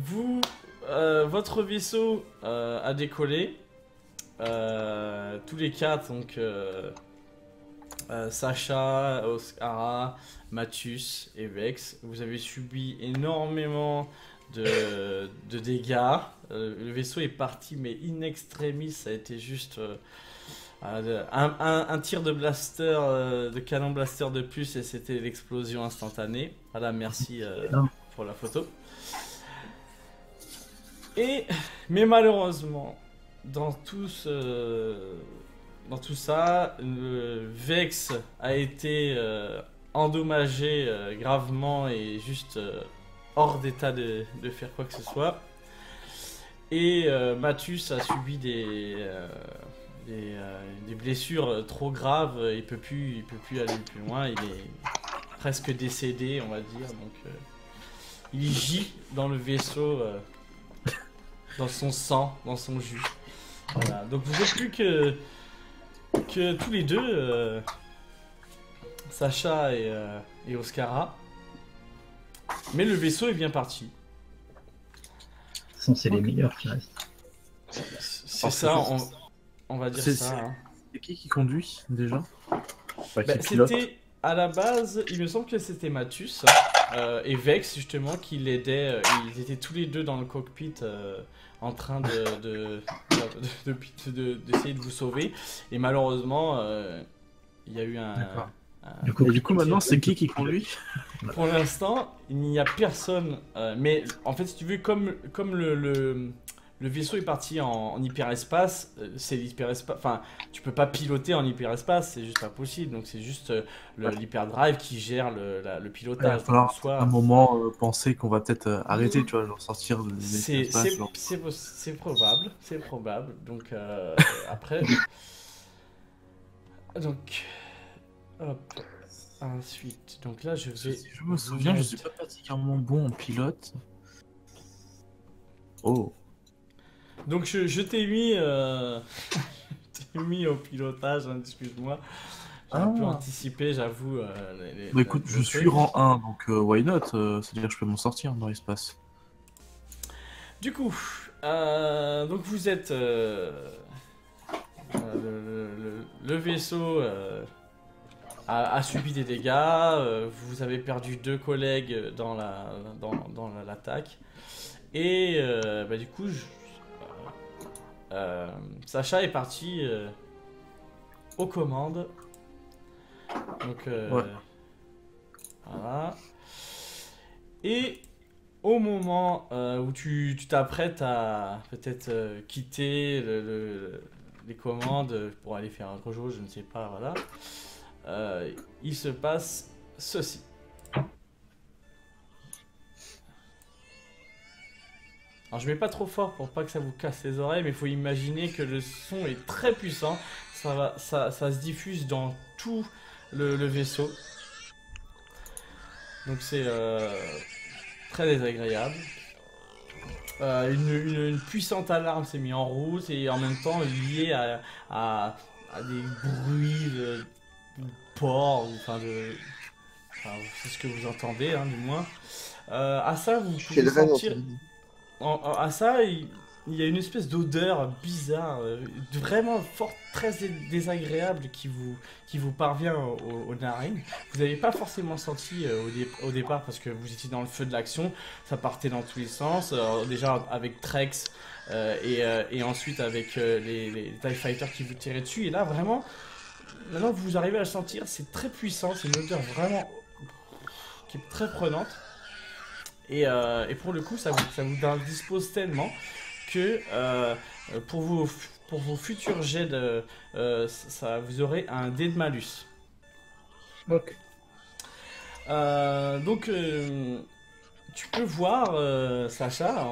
Votre vaisseau a décollé. Tous les quatre, donc Sacha, Oscara, Mathus et Vex, vous avez subi énormément de dégâts. Le vaisseau est parti, mais in extremis, ça a été juste un tir de blaster, de canon blaster de plus, et c'était l'explosion instantanée. Voilà, merci pour la photo. Mais malheureusement, dans tout ça, le Vex a été endommagé gravement et juste hors d'état de faire quoi que ce soit. Et Mathus a subi des blessures trop graves. Il peut plus aller plus loin. Il est presque décédé, on va dire. Donc il gît dans le vaisseau, dans son sang, dans son jus. Voilà. Donc vous n'êtes plus que tous les deux, Sacha et Oscara. Mais le vaisseau est bien parti. C'est les meilleurs qui restent. C'est ça, on va dire ça. Hein. C'est qui conduit déjà? C'était à la base, il me semble que c'était Mathus et Vex justement qui l'aidaient. Ils étaient tous les deux dans le cockpit en train d'essayer de vous sauver. Et malheureusement, il y a eu un... Du coup, maintenant, c'est qui conduit? Pour l'instant, il n'y a personne. Mais en fait, si tu veux, comme le vaisseau est parti en hyperespace, c'est l'hyperespace. Enfin, tu peux pas piloter en hyperespace, c'est juste pas possible. Donc, c'est juste l'hyperdrive qui gère le pilotage. Il va falloir à un moment penser qu'on va peut-être arrêter, tu vois, genre sortir de l'hyperespace. C'est probable. Donc, après. Donc. Hop. Ensuite, donc là je vais. Je me souviens, je suis pas particulièrement bon en pilote. Oh. Donc je t'ai mis, mis au pilotage, hein, excuse-moi. J'ai un peu anticipé, j'avoue. Bah écoute, je suis rang 1, donc why not? C'est-à-dire que je peux m'en sortir dans l'espace. Du coup, donc vous êtes le vaisseau. A subi des dégâts, vous avez perdu 2 collègues dans l'attaque. Et du coup, Sacha est parti aux commandes. Donc, voilà. Et au moment où tu t'apprêtes à peut-être quitter les commandes pour aller faire autre chose, je ne sais pas, voilà. Il se passe ceci. Alors je mets pas trop fort pour pas que ça vous casse les oreilles, mais il faut imaginer que le son est très puissant. Ça se diffuse dans tout le vaisseau. Donc c'est très désagréable. Une puissante alarme s'est mise en route et en même temps liée à des bruits de porc, enfin c'est ce que vous entendez, hein, du moins. À ça, vous pouvez sentir... À ça, il y a une espèce d'odeur bizarre, vraiment forte, très désagréable qui vous parvient aux narines. Vous n'avez pas forcément senti au départ parce que vous étiez dans le feu de l'action, ça partait dans tous les sens, déjà avec Trex et ensuite avec les TIE Fighters qui vous tiraient dessus, et là vraiment... Maintenant que vous arrivez à le sentir, c'est très puissant, c'est une odeur vraiment qui est très prenante. Et pour le coup, ça vous indispose tellement que pour vos futurs jets, vous aurez un dé de malus. Ok. Donc, tu peux voir, Sacha,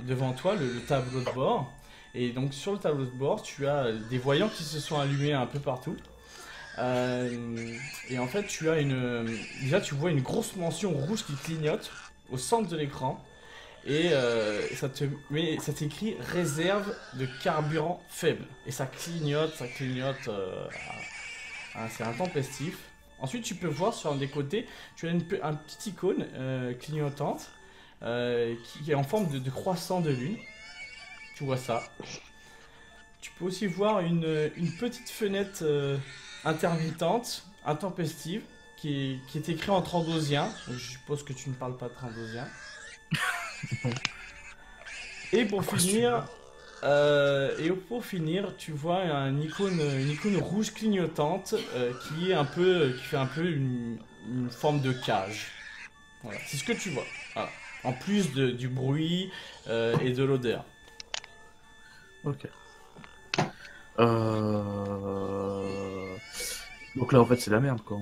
devant toi, le tableau de bord. Et donc, sur le tableau de bord, tu as des voyants qui se sont allumés un peu partout. Et en fait, déjà, tu vois une grosse mention rouge qui clignote au centre de l'écran. Et ça t'écrit réserve de carburant faible. Et ça clignote. C'est intempestif. Ensuite, tu peux voir sur un des côtés, tu as un petit icône clignotante qui est en forme de croissant de lune. Tu vois ça. Tu peux aussi voir une petite fenêtre intermittente, intempestive, qui est écrite en trandosien. Je suppose que tu ne parles pas trandosien. Et pour finir, tu vois une icône rouge clignotante qui fait un peu une forme de cage. Voilà, c'est ce que tu vois. Voilà. En plus du bruit et de l'odeur. Ok. Euh... Donc là, en fait, c'est la merde, quoi.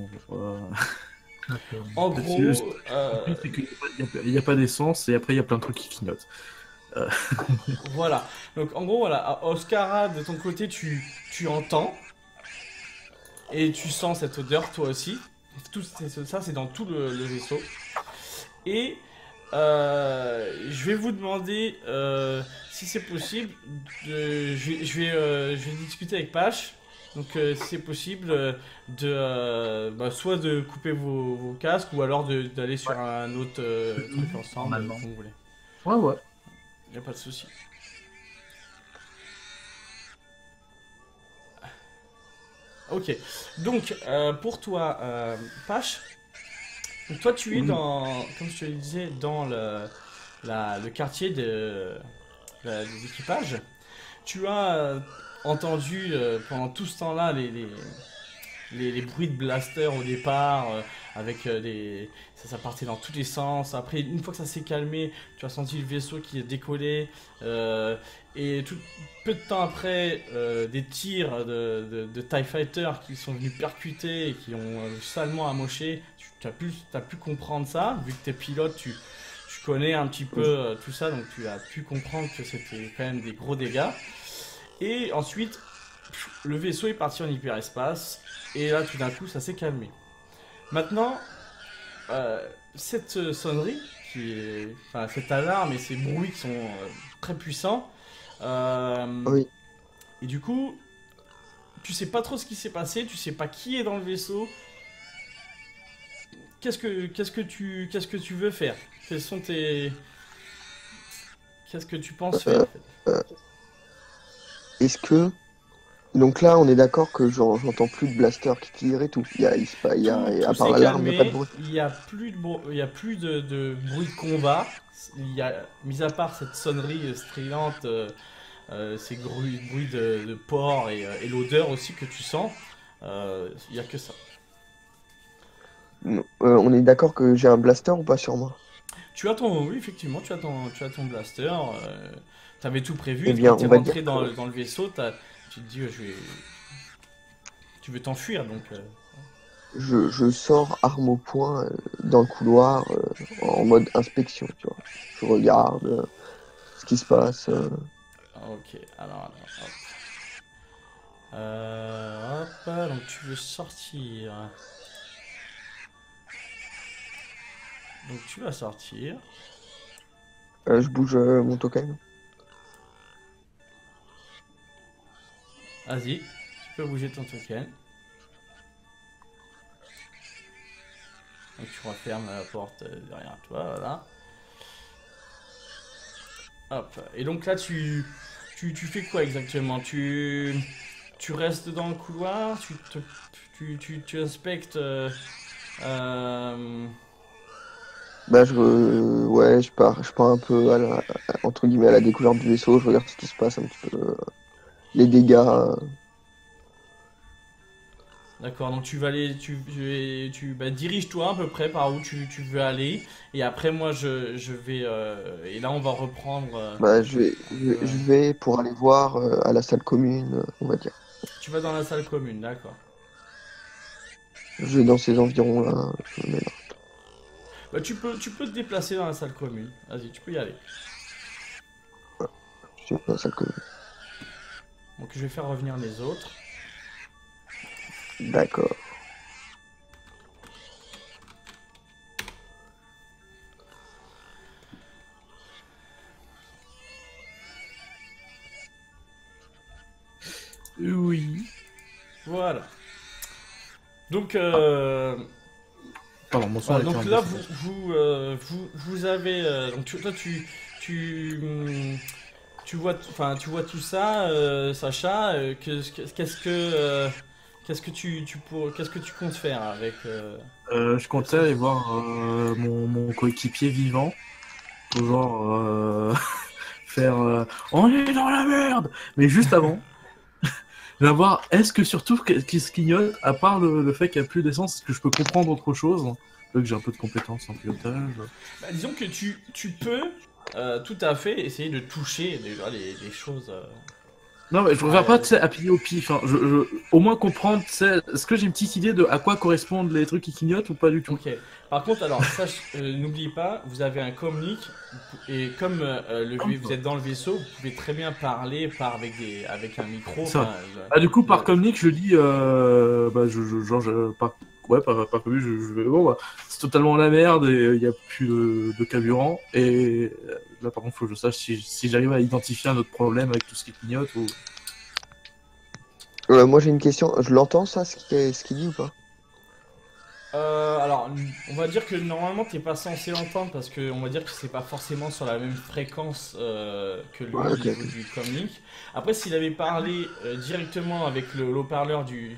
En Le gros, truc, c'est qu'il n'y a pas d'essence et après, il y a plein de trucs qui clignotent. Euh, voilà. Donc en gros, voilà, Oscara, de ton côté, tu entends et tu sens cette odeur, toi aussi. Ça, c'est dans tout le vaisseau. Et je vais vous demander si c'est possible. Je vais discuter avec Pache. Donc, si c'est possible, soit de couper vos casques ou alors d'aller sur un autre truc ensemble, Normalement. comme vous voulez. Ouais, ouais. Il n'y a pas de souci. Ok. Donc, pour toi, Pache, donc toi, tu es Oui. comme je te le disais, dans le quartier des équipages. Tu as entendu pendant tout ce temps-là les bruits de blaster au départ, avec ça partait dans tous les sens. Après, une fois que ça s'est calmé, tu as senti le vaisseau qui est décollé. Et peu de temps après, des tirs de TIE Fighter qui sont venus percuter et qui ont salement amoché. T'as pu comprendre ça, vu que t'es pilote, tu connais un petit peu tout ça, donc tu as pu comprendre que c'était quand même des gros dégâts. Et ensuite, le vaisseau est parti en hyperespace, et là tout d'un coup ça s'est calmé. Maintenant, cette sonnerie, enfin cette alarme et ces bruits qui sont très puissants, Oui. et du coup, tu sais pas trop ce qui s'est passé, tu sais pas qui est dans le vaisseau. Qu'est-ce que tu veux faire? Quels sont tes, Qu'est-ce que tu penses faire Euh, en fait? euh, Est-ce que... Donc là, on est d'accord que j'entends plus de blaster qui tire et tout. Tout À part s'est l'alarme, il n'y a pas de calmé, bruit. il y a plus il y a plus de bruit de combat. Il y a, mis à part cette sonnerie stridente, ces bruits de porc et l'odeur aussi que tu sens, il y a que ça. Non. On est d'accord que j'ai un blaster ou pas sur moi? Oui, effectivement, tu as ton blaster. T'avais tout Eh prévu. Quand bien, t'es on va dire rentré que dans le vaisseau, tu te dis, tu veux t'enfuir, donc. je sors arme au poing dans le couloir en mode inspection, tu vois. Je regarde ce qui se passe. Ok, hop. Hop, donc tu veux sortir. Donc tu vas sortir. Je bouge mon token. Vas-y, tu peux bouger ton token. Donc tu refermes la porte derrière toi, voilà. Hop. Et donc là, tu fais quoi exactement? Tu restes dans le couloir, tu inspectes. Euh, Bah, ouais, je pars un peu entre guillemets à la découverte du vaisseau. Je regarde ce qui se passe un petit peu, les dégâts. D'accord, donc tu vas aller, dirige-toi à peu près par où tu veux aller, et après moi je vais, et là on va reprendre. Bah, Euh, je vais pour aller voir à la salle commune, on va dire. Tu vas dans la salle commune, d'accord. Je vais dans ces environs-là. Je me mets là. Bah, tu peux te déplacer dans la salle commune. Vas-y, tu peux y aller. Je suis dans la salle commune. Donc je vais faire revenir les autres. D'accord. Oui. Voilà. Donc, Pardon, mon son Voilà, était donc un là, peu- vous avez. Donc toi, tu, hum, tu vois tout ça, Sacha. Qu'est-ce que qu'est-ce que tu comptes faire avec Je comptais aller voir mon coéquipier vivant pour genre faire on est dans la merde. Mais juste avant, je vais voir est-ce que surtout qui se clignote à part le fait qu'il n'y a plus d'essence, est-ce que je peux comprendre autre chose vu que j'ai un peu de compétences en pilotage. Bah, disons que tu peux tout à fait essayer de toucher déjà les choses. Non, mais je préfère pas, Ouais. tu sais, appuyer au pif. Hein. Au moins comprendre, tu sais, est-ce que j'ai une petite idée de à quoi correspondent les trucs qui clignotent ou pas du tout? Ok. Par contre, alors, n'oubliez pas, vous avez un comlink et comme vous êtes dans le vaisseau, vous pouvez très bien parler avec un micro. C'est vrai. enfin, Ah, du coup, par le- communique, je dis, bah, par communique, je vais, bon, bah, c'est totalement la merde et il n'y a plus de carburant. Et là, par contre, faut que je sache si j'arrive à identifier un autre problème avec tout ce qui clignote ou. Moi j'ai une question, je l'entends ça, ce qu'il dit ou pas? alors, on va dire que normalement t'es pas censé l'entendre parce que on va dire que c'est pas forcément sur la même fréquence que lui Ouais, au ok, niveau ok. du comlink. Après, s'il avait parlé directement avec le haut-parleur du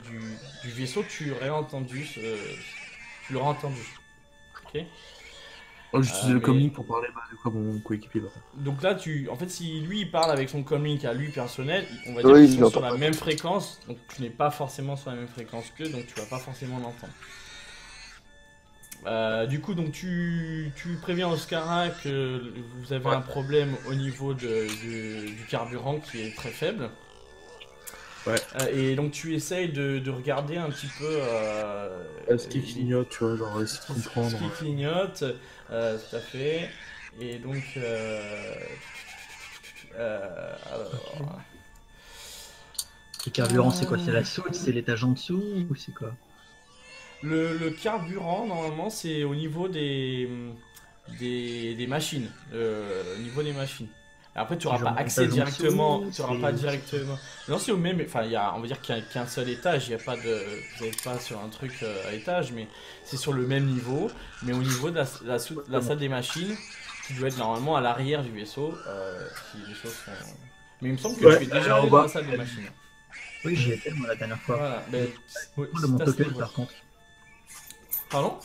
vaisseau, tu l'aurais entendu. Ok. Oh, j'utilise le Mais communique pour parler bah, de quoi mon coéquipier. Bah. donc là, en fait, si lui il parle avec son comlink à lui personnel, on va dire Oui, qu'ils je sont sur l'entends la pas. même fréquence, donc tu n'es pas forcément sur la même fréquence qu'eux, donc tu vas pas forcément l'entendre. Du coup, donc tu préviens Oscara que vous avez Ouais. un problème au niveau du carburant qui est très faible. Ouais. Et donc tu essayes de regarder un petit peu Ce qui clignote, tu vois, genre essayer de comprendre. ce qui clignote, tout à fait. Et donc, alors, Le carburant, c'est quoi? C'est la soute? C'est l'étage en dessous? Ou c'est quoi? le carburant, normalement, c'est au niveau des machines. Au niveau des machines. Après, tu C'est n'auras genre pas accès l'étage en directement. dessous, Tu n'auras pas directement. Non, c'est au même. Enfin, on va dire qu'il y a qu'un seul étage. Il y a pas de. Vous n'êtes pas sur un truc à étage, mais c'est sur le même niveau. Mais au niveau de la salle des machines, tu dois être normalement à l'arrière du vaisseau. Si les choses sont. Mais il me semble que Ouais, tu es déjà alors, allé dans la salle des machines. Oui, j'y étais moi la dernière fois. Voilà. Ben, oui, De mon c'est à ce token niveau. par contre. Pardon?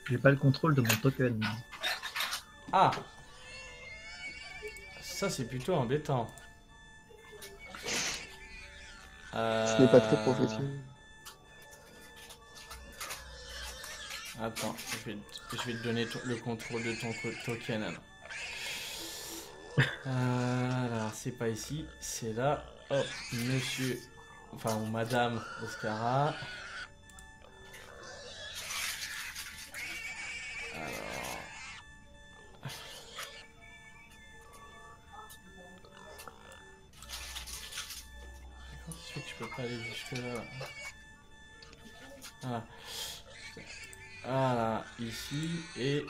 J'ai pas le contrôle de mon token. Ah! Ça, c'est plutôt embêtant. Ce n'est pas très professionnel. Attends, je vais te donner le contrôle de ton token. Alors, c'est pas ici, c'est là. Oh, monsieur, enfin, ou madame Oscara. Alors. Comment ça se fait que je peux pas aller jusque là? Voilà. Voilà, ici et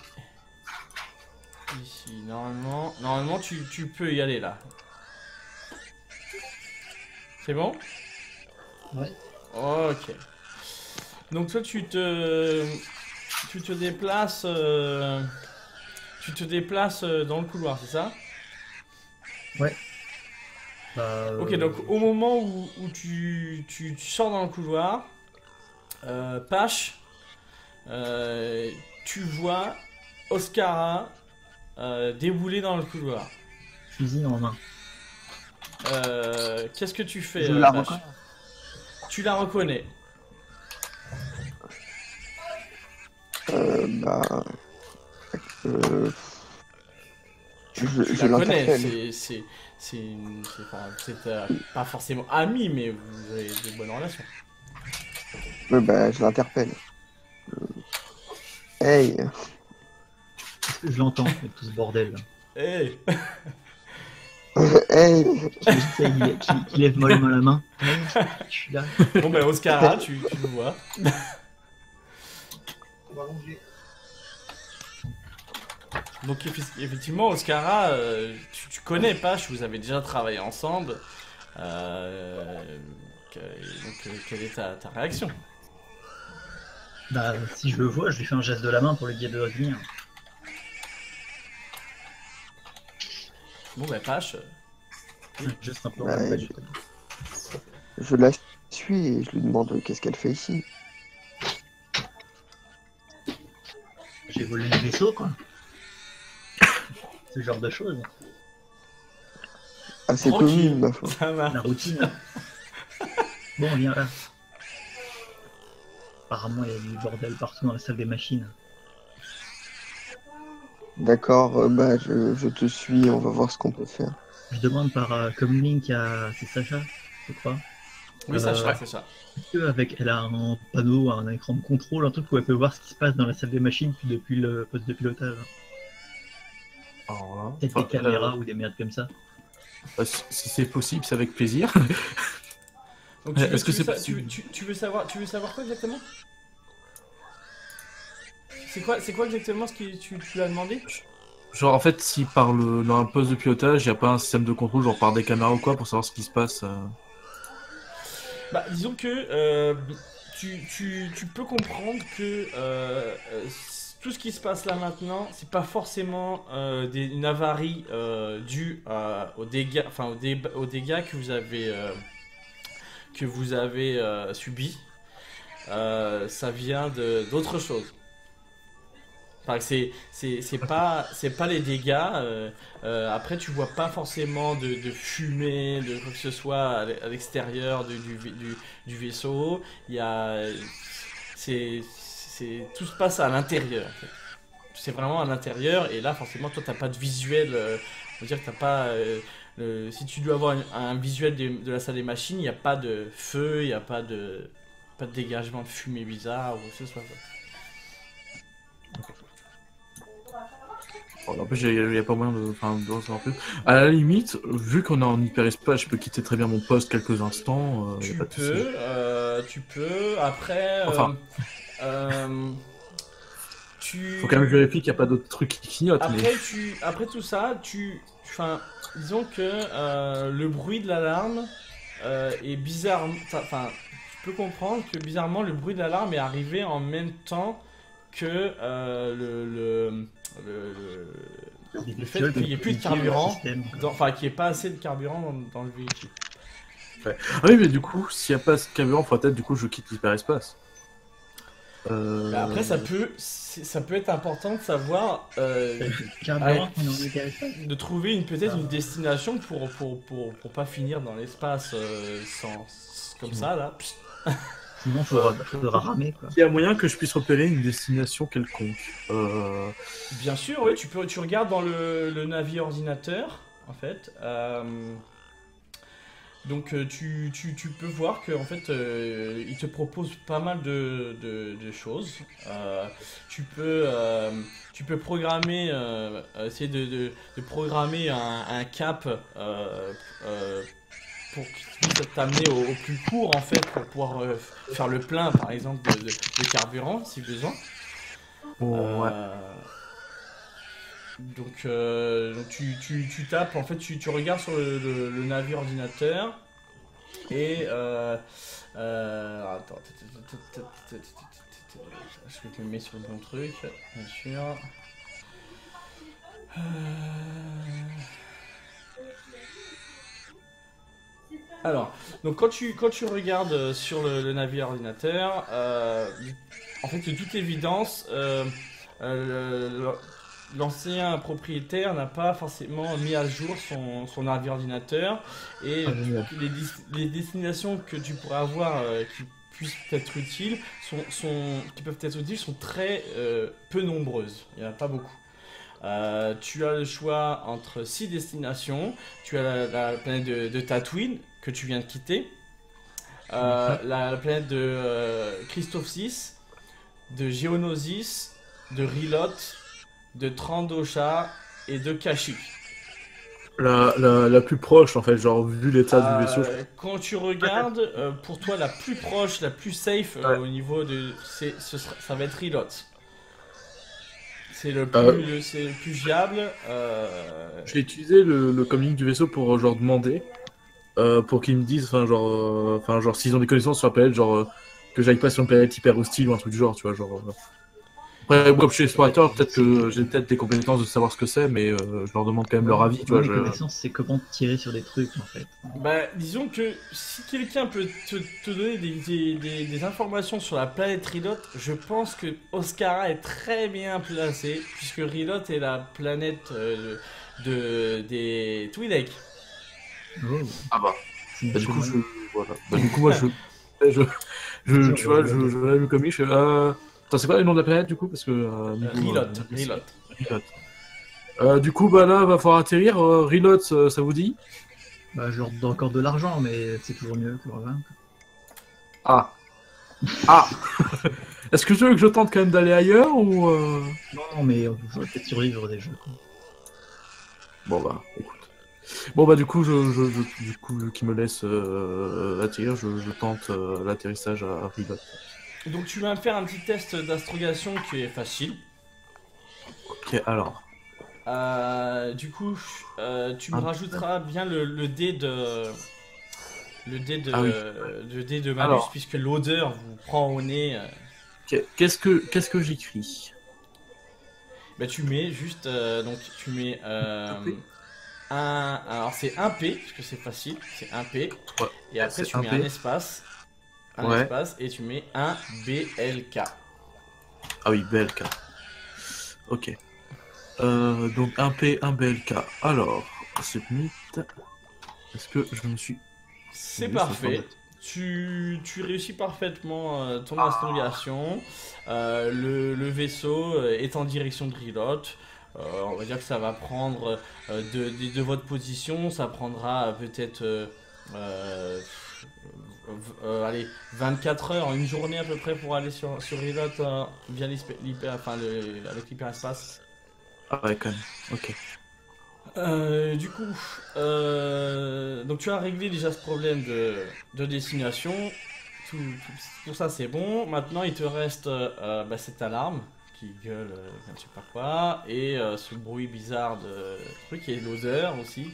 ici. Normalement tu peux y aller là. C'est bon? Ouais. Ok. Donc toi tu te déplaces dans le couloir, c'est ça? Bah, Ok, donc au moment où tu sors dans le couloir, Pache, tu vois Oscara débouler dans le couloir. fusil en main. Qu'est-ce que tu fais, Je la Pache? reconnais. Tu la reconnais. Bah, euh, Tu je la connais. l'interpelle. Vous êtes pas forcément amis, mais vous avez de bonnes relations. Ouais, bah, je l'interpelle. Hey, Est-ce que je l'entends avec tout ce bordel là? Hey. hey, Qui lève mollement la main. Hey, je suis là. Bon ben Oscara, tu le vois. Donc effectivement, Oscara, tu connais Pache, vous avez déjà travaillé ensemble. Donc quelle est ta réaction? Bah, si je le vois, je lui fais un geste de la main pour lui dire de revenir. Bon, bah, Pache. Juste un peu en Ouais, mode je- Je la suis et je lui demande qu'est-ce qu'elle fait ici. j'ai volé le vaisseau, quoi. Ce genre de choses. Assez Tranquille. commune, ma foi. Ça va. La routine. Bon, viens là. Apparemment, il y a du bordel partout dans la salle des machines. D'accord, bah je te suis, on va voir ce qu'on peut faire. Je demande par Comlink à... C'est Sacha, je crois. Oui, Sacha, Ouais. Sacha. Elle a un panneau, un écran de contrôle, un truc où elle peut voir ce qui se passe dans la salle des machines depuis le poste de pilotage. Alors là, Peut-être des caméras ou des merdes comme ça. si c'est possible, c'est avec plaisir. Donc, tu veux, Est-ce que tu c'est veux, possible tu veux savoir quoi exactement? C'est quoi exactement ce que tu lui as demandé? Genre, en fait, si dans un poste de pilotage, il n'y a pas un système de contrôle, genre par des caméras ou quoi, pour savoir ce qui se passe. Bah, disons que tu peux comprendre que tout ce qui se passe là maintenant, c'est pas forcément une avarie due aux dégâts, enfin aux dégâts que vous avez subis. Ça vient d'autre chose. Enfin, c'est pas les dégâts. Après, tu vois pas forcément de fumée, de quoi que ce soit à l'extérieur du vaisseau. Il y a, tout se passe à l'intérieur. En fait. C'est vraiment à l'intérieur. Et là, forcément, toi, t'as pas de visuel. On va dire que t'as pas. Si tu dois avoir un visuel de la salle des machines, il n'y a pas de feu, il n'y a pas de dégagement de fumée bizarre ou quoi que ce soit. Quoi. En plus, il n'y a pas moyen de en plus. À la limite, vu qu'on est en hyperespace, je peux quitter très bien mon poste quelques instants. Y a pas de souci. Tu peux. Après, Enfin. tu. Faut quand même vérifier qu'il n'y a pas d'autres trucs qui clignotent. Après, après tout ça, enfin, disons que le bruit de l'alarme est bizarre. Enfin, tu peux comprendre que bizarrement, le bruit de l'alarme est arrivé en même temps que le fait qu'il n'y ait plus de carburant, enfin qu'il n'y ait pas assez de carburant dans le véhicule. Ouais. Ah oui, mais du coup, s'il n'y a pas assez de carburant, faut peut-être du coup je quitte l'hyperespace. Après, ça peut être important de savoir, de trouver peut-être une destination pour pas finir dans l'espace comme ça là. Sinon, faudra ramer, quoi. Il y a moyen que je puisse repérer une destination quelconque. Bien sûr, oui, tu regardes dans le navire ordinateur, en fait. Donc tu peux voir que en fait il te propose pas mal de choses. Tu peux programmer, essayer de programmer un cap pour qu'il puisse t'amener au plus court en fait pour pouvoir faire le plein par exemple de carburant si besoin. Ouais. Donc tu tapes, en fait tu regardes sur le navire ordinateur et attends, je vais te le mettre sur le bon truc, bien sûr. Alors, donc quand tu regardes sur le navire ordinateur, en fait de toute évidence, l'ancien propriétaire n'a pas forcément mis à jour son navire ordinateur et les destinations que tu pourrais avoir qui puissent être utiles qui peuvent être utiles sont très peu nombreuses. Il n'y en a pas beaucoup. Tu as le choix entre 6 destinations. Tu as la planète de Tatooine que tu viens de quitter, la planète de Christophe 6, de Geonosis, de Rilot, de Trandosha et de Kashyyyk. La plus proche en fait, genre vu l'état du vaisseau. Quand tu regardes, pour toi la plus proche, la plus safe au niveau de... ça va être Rilot. C'est le plus viable. Je vais utiliser le comlink du vaisseau pour demander, pour qu'ils me disent, genre s'ils ont des connaissances sur la planète, genre que j'aille pas sur une planète hyper hostile ou un truc du genre, tu vois, genre. Après, moi, comme je suis explorateur, peut-être que j'ai peut-être des compétences de savoir ce que c'est, mais je leur demande quand même leur avis, tu vois. Les connaissances, c'est comment tirer sur des trucs en fait. Bah, disons que si quelqu'un peut te donner des informations sur la planète Rilot, je pense que Oscara est très bien placé, puisque Rilot est la planète des Twi'lek. Oh, Ah bah. c'est une Bah, du coup, bonne- voilà. Bah, du coup, moi, tu vois, je l'ai vu comme je fais, attends, c'est quoi le nom de la planète, du coup? Parce que, Rilot, Rilot. Rilot. Du coup, bah là, va falloir atterrir. Rilot, ça vous dit? Bah, je leur donne encore de l'argent, mais c'est toujours mieux que leur vin. Ah. Ah. Est-ce que tu veux que je tente quand même d'aller ailleurs ou Non, mais on va peut-être survivre des jeux. Quoi. Bon bah, écoute. Bon bah du coup, du coup, vu qu'il me laisse atterrir, je tente l'atterrissage à Rilot. Donc tu vas me faire un petit test d'astrogation qui est facile. Ok, alors. Du coup, tu me rajouteras bien le dé de... Le dé de, Ah oui. le dé de malus, Alors. puisque l'odeur vous prend au nez. Qu'est-ce que j'écris? Bah tu mets juste... donc tu mets... P. alors c'est un P, puisque c'est facile, c'est un P. Ouais. Et après C'est tu un mets P. un espace. Un Ouais. espace, et tu mets un BLK. Ah oui, BLK. Ok. Donc un P, un BLK. Alors, submit. Est-ce que je me suis... C'est Oui, parfait. c'est Tu réussis parfaitement ton astrogation. Le vaisseau est en direction de Rilot. On va dire que ça va prendre de votre position, ça prendra peut-être allez, 24 heures, une journée à peu près pour aller sur Rilot via avec l'hyperespace. Ah ouais, quand même. Ok. Du coup, donc tu as réglé déjà ce problème de destination. Pour ça, c'est bon. Maintenant, il te reste cette alarme qui gueule, je ne sais pas quoi, et ce bruit bizarre de truc, et l'odeur aussi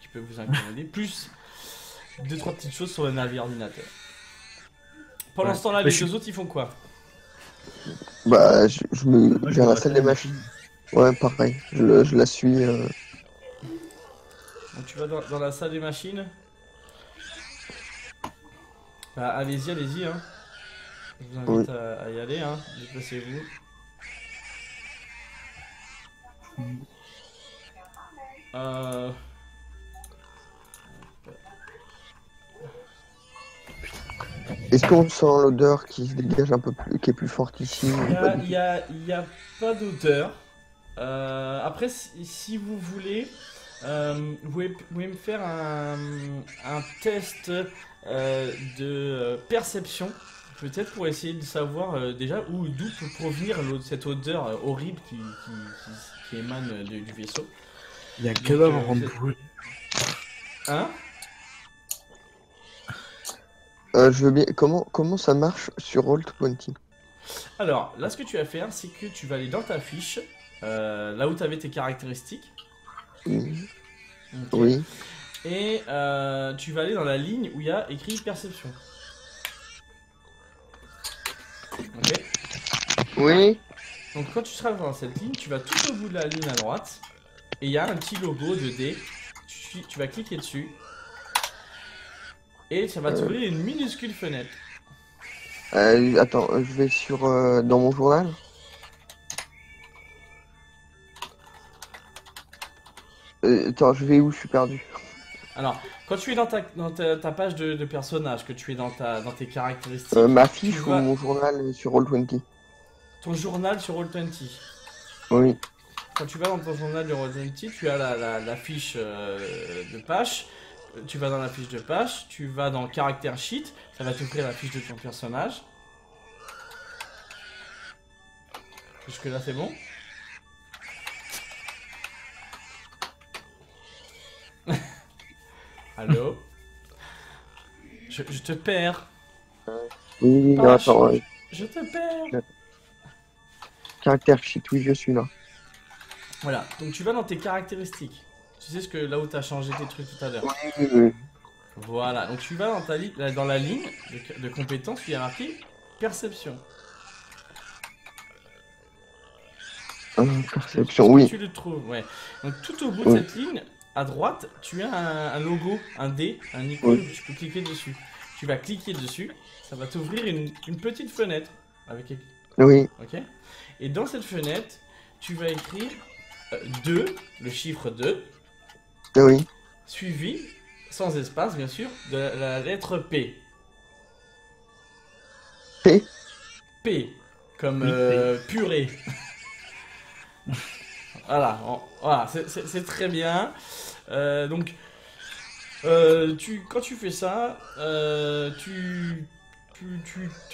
qui peut vous incommoder, plus 2-3 petites choses sur le navire ordinateur. Pendant ce temps-là, Mais les deux autres, ils font quoi? Bah, je Moi, vais je à vais la salle des machines. Ouais, pareil. Je la suis. Donc tu vas dans la salle des machines. Bah, allez-y, hein. Je vous invite à y aller, hein. Déplacez-vous. Est-ce qu'on sent l'odeur qui se dégage un peu plus, qui est plus forte ici? Il y a pas d'odeur. Après, si vous voulez, vous pouvez me faire un test de perception, peut-être pour essayer de savoir déjà d'où peut provenir cette odeur horrible qui émane du vaisseau. Il y a un cadavre en vous êtes- brûlé. Hein? Je veux bien. Comment ça marche sur Roll20? Alors, là, ce que tu vas faire, c'est que tu vas aller dans ta fiche, là où tu avais tes caractéristiques. Mhm. Ok. Oui. Et tu vas aller dans la ligne où il y a écrit perception. Ok. Oui. Donc quand tu seras dans cette ligne, tu vas tout au bout de la ligne à droite. Et il y a un petit logo de dé. Tu vas cliquer dessus. Et ça va t'ouvrir une minuscule fenêtre. Attends, je vais sur dans mon journal. Attends, je vais où? Je suis perdu. Alors, quand tu es dans ta page de personnage, que tu es dans tes caractéristiques, Ma fiche tu ou vois- mon journal sur Roll20? ton journal sur Roll20. Oui. Quand tu vas dans ton journal de Roll20, tu as la fiche de page. Tu vas dans la fiche de page, tu vas dans Character Sheet, ça va t'ouvrir la fiche de ton personnage. Jusque là c'est bon. Allô? Je te perds. Oui, non, Ah, attends. je te perds. Caractère sheet, oui, je suis là. Voilà, donc tu vas dans tes caractéristiques. Tu sais là où tu as changé tes trucs tout à l'heure. Oui, oui. Voilà, donc tu vas dans la ligne de compétences, il y a marqué perception. Perception, Est-ce que oui. tu le trouves, ouais. Donc tout au bout de cette ligne, à droite, tu as un logo, un dé, un icône, tu peux cliquer dessus. Tu vas cliquer dessus, ça va t'ouvrir une petite fenêtre avec. Oui, Ok. Et dans cette fenêtre, tu vas écrire 2, le chiffre 2, oui. suivi, sans espace bien sûr, de la lettre P. P. P, comme Oui, P. purée. Voilà, voilà, c'est très bien. Donc, quand tu fais ça, tu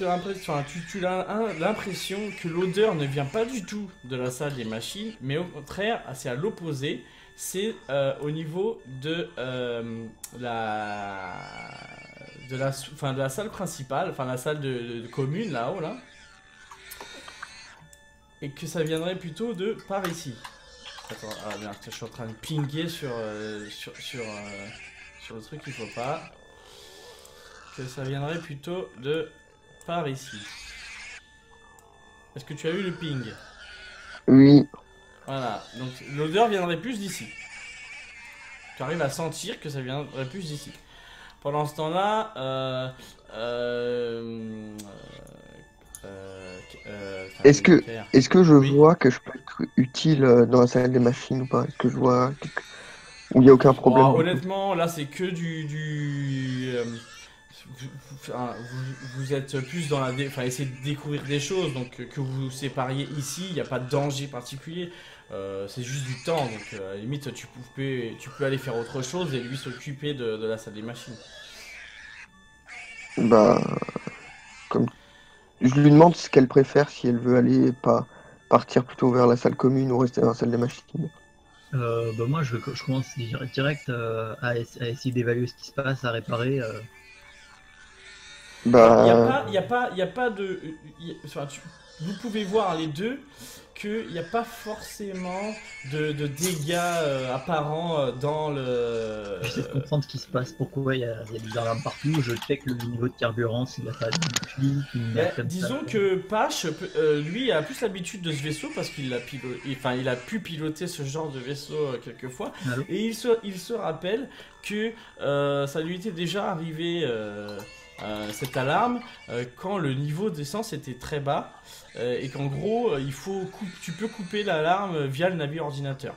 as l'impression, enfin, tu as l'impression que l'odeur ne vient pas du tout de la salle des machines, mais au contraire, c'est à l'opposé. C'est au niveau de enfin, de la salle principale, enfin la salle de commune là-haut là, et que ça viendrait plutôt de par ici. Attends, ah merde, je suis en train de pinguer sur le truc qu'il faut pas. Que ça viendrait plutôt de par ici. Est-ce que tu as eu le ping? Oui. Voilà, donc l'odeur viendrait plus d'ici. Tu arrives à sentir que ça viendrait plus d'ici. Pendant ce temps-là, Est-ce que je Oui. vois que je peux être utile dans la salle des machines ou pas? Est-ce que je vois où il n'y a aucun problème? Oh, honnêtement, là c'est que vous êtes plus dans enfin, essayer de découvrir des choses, donc que vous vous sépariez ici, il n'y a pas de danger particulier. C'est juste du temps, donc à la limite tu peux aller faire autre chose et lui s'occuper de la salle des machines. Bah, comme je lui demande ce qu'elle préfère, si elle veut aller pas partir plutôt vers la salle commune ou rester dans la salle des machines. Bah moi, je commence direct à essayer d'évaluer ce qui se passe, à réparer. Bah, Il y a pas de. Enfin, vous pouvez voir les deux qu'il n'y a pas forcément de dégâts apparents dans le. J'essaie de comprendre ce qui se passe, pourquoi il y a des alarmes partout. Je check le niveau de carburant, s'il n'y a pas de fuite, une merde comme ça. Disons que Pache, lui, a plus l'habitude de ce vaisseau parce qu'il il a pu piloter ce genre de vaisseau quelques fois. Allô. Et il se rappelle que ça lui était déjà arrivé. Cette alarme quand le niveau d'essence était très bas et qu'en gros tu peux couper l'alarme via le navire ordinateur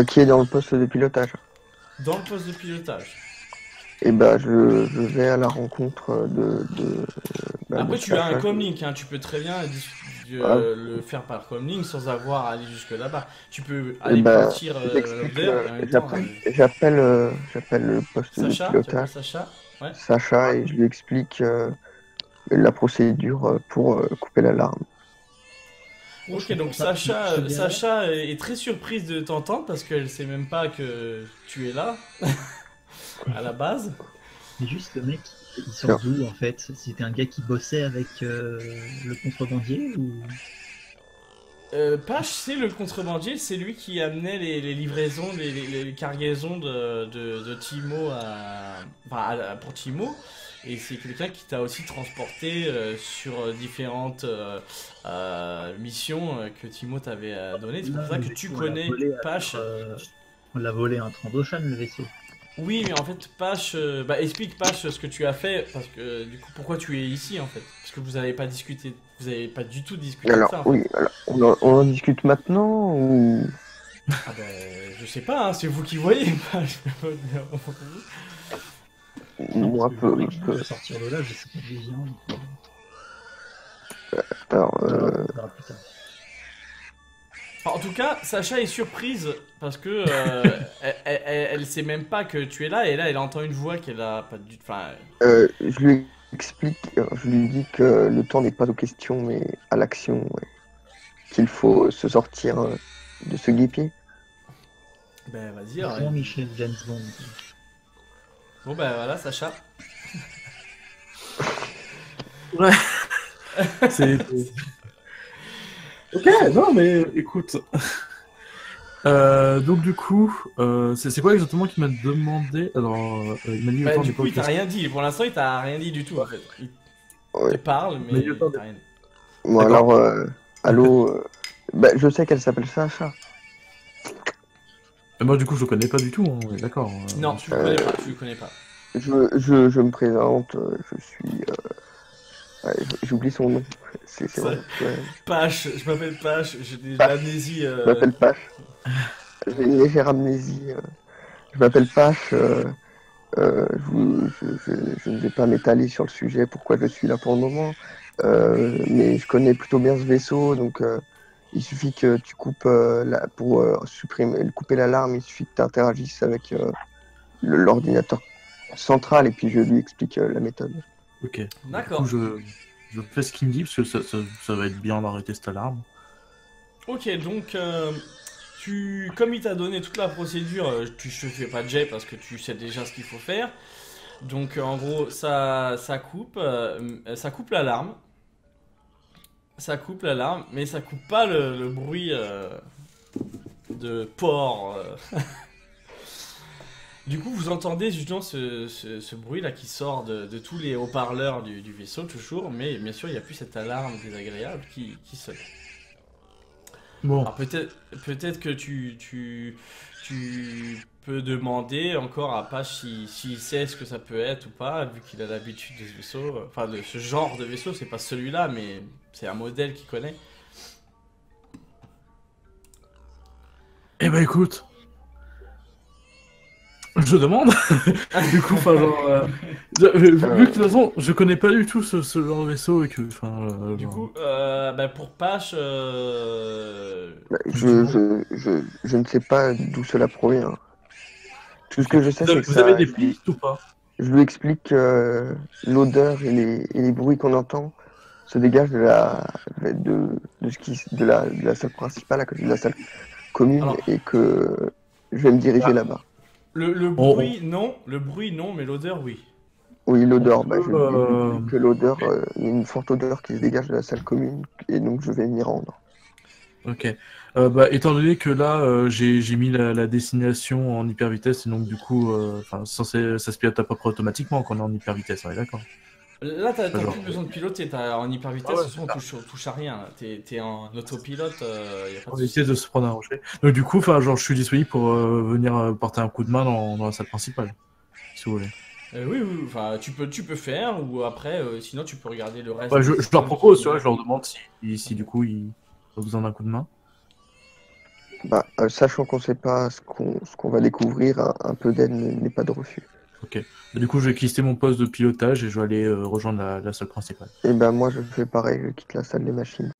qui est dans le poste de pilotage. dans le poste de pilotage. Et bah, je vais à la rencontre Après de tu as un Sacha. comlink, hein, tu peux très bien le faire par comlink sans avoir à aller jusque là-bas. Tu peux aller partir j'explique, l'odeur et en même temps, j'appelle le poste Sacha, de tu appelles pilotage, Sacha. Ouais. Sacha, et je lui explique la procédure pour couper l'alarme. Ok, donc Sacha est très surprise de t'entendre parce qu'elle sait même pas que tu es là à la base. Mais juste le mec, il sort d'où en fait? C'était un gars qui bossait avec le contrebandier ou... Pache, c'est le contrebandier, c'est lui qui amenait les livraisons, les cargaisons de Timo pour Timo. Et c'est quelqu'un qui t'a aussi transporté sur différentes missions que Timo t'avait données. C'est pour ça que tu connais Pache. On l'a volé à un Trandoshan, le vaisseau. Oui, mais en fait, Pache, explique Pache ce que tu as fait, parce que du coup, pourquoi tu es ici en fait? Parce que vous n'avez pas discuté, vous n'avez pas du tout discuté Alors, de ça. oui, alors, on en discute maintenant ou... Ah ben, je sais pas, hein, c'est vous qui voyez, Pache. Je peux pas dire pour vous. Moi, Je peux sortir de là, je sais pas d'où il vient. Alors, On verra plus tard. Enfin, en tout cas, Sacha est surprise parce que elle sait même pas que tu es là et là elle entend une voix qu'elle a pas du. Enfin. je lui explique, je lui dis que le temps n'est pas aux questions mais à l'action, ouais. Qu'il faut se sortir de ce guépier. Ben vas-y. Jean-Michel James Bond. Bon ben voilà, Sacha. Ouais. C'est... Ok, non mais écoute, Donc du coup, c'est quoi exactement qu'il m'a demandé? Alors, il m'a dit Bah, autant du j'ai coup, pas il t'a question. rien dit. Pour l'instant, il t'a rien dit du tout, en fait. Il te Ouais. parle, mais Mais il attendez. t'a rien dit. Bon, D'accord. alors, allô, bah, je sais qu'elle s'appelle Sacha. Et moi du coup je le connais pas du tout, hein, on est d'accord. Non, tu le connais pas, tu le connais pas. Je me présente, je suis. J'oublie son nom. C'est Ça- vrai. Pache, je m'appelle Pache, j'ai de Pache. l'amnésie. Je m'appelle Pache. J'ai une légère amnésie. Je m'appelle Pache. Je ne vais pas m'étaler sur le sujet, pourquoi je suis là pour le moment. Mais je connais plutôt bien ce vaisseau, donc il suffit que tu coupes pour couper l'alarme, il suffit que tu interagisses avec l'ordinateur central et puis je lui explique la méthode. Ok. D'accord. Du coup je fais ce qu'il me dit parce que ça va être bien d'arrêter cette alarme. Ok, donc comme il t'a donné toute la procédure, je te fais pas de jet parce que tu sais déjà ce qu'il faut faire. Donc en gros, ça coupe l'alarme. Ça coupe l'alarme, mais ça coupe pas le bruit de port. Du coup, vous entendez justement ce bruit là qui sort de tous les haut-parleurs du vaisseau toujours, mais bien sûr, il n'y a plus cette alarme désagréable qui sonne. Bon. Alors peut-être que tu peux demander encore à Page s'il sait ce que ça peut être ou pas, vu qu'il a l'habitude de ce vaisseau, enfin de ce genre de vaisseau, c'est pas celui-là, mais c'est un modèle qu'il connaît. Eh ben écoute, je demande. Du coup, enfin genre, vu que de toute façon, je connais pas du tout ce genre de vaisseau et que, enfin, Du genre- coup, bah, pour Page, Bah, du coup, je ne sais pas d'où cela provient. Tout ce que je sais, c'est que vous avez ça. des pistes ou pas? Je lui explique que l'odeur et les bruits qu'on entend se dégagent de la salle principale à côté de la salle commune alors, et que je vais me diriger Ah. là-bas. le On- bruit non, mais l'odeur oui. Oui, l'odeur, peut, je lui dis que l'odeur, il y a une forte odeur qui se dégage de la salle commune et donc je vais m'y rendre. Ok. Bah, étant donné que là, j'ai mis la destination en hyper vitesse et donc du coup, enfin, ça se pilote à peu près automatiquement quand on est en hyper vitesse, ouais, d'accord. Là, t'as Genre, plus besoin de piloter, en hyper vitesse, Ah ouais, de toute façon, on touche à rien. Là. T'es en autopilote, y a pas on de va souci. essayer de se prendre un rocher. Donc du coup, enfin, genre, je suis disponible pour venir porter un coup de main dans la salle principale, si vous voulez. Oui, oui, enfin, tu peux faire, ou après, sinon tu peux regarder le reste Ouais, des je leur systèmes propose, qui... tu vois, je leur demande si du coup ils ont besoin d'un coup de main. Bah, sachant qu'on ne sait pas ce qu'on va découvrir, un peu d'aide n'est pas de refus. Ok. Du coup, je vais quitter mon poste de pilotage et je vais aller rejoindre la salle principale. Et ben moi je fais pareil, je quitte la salle des machines.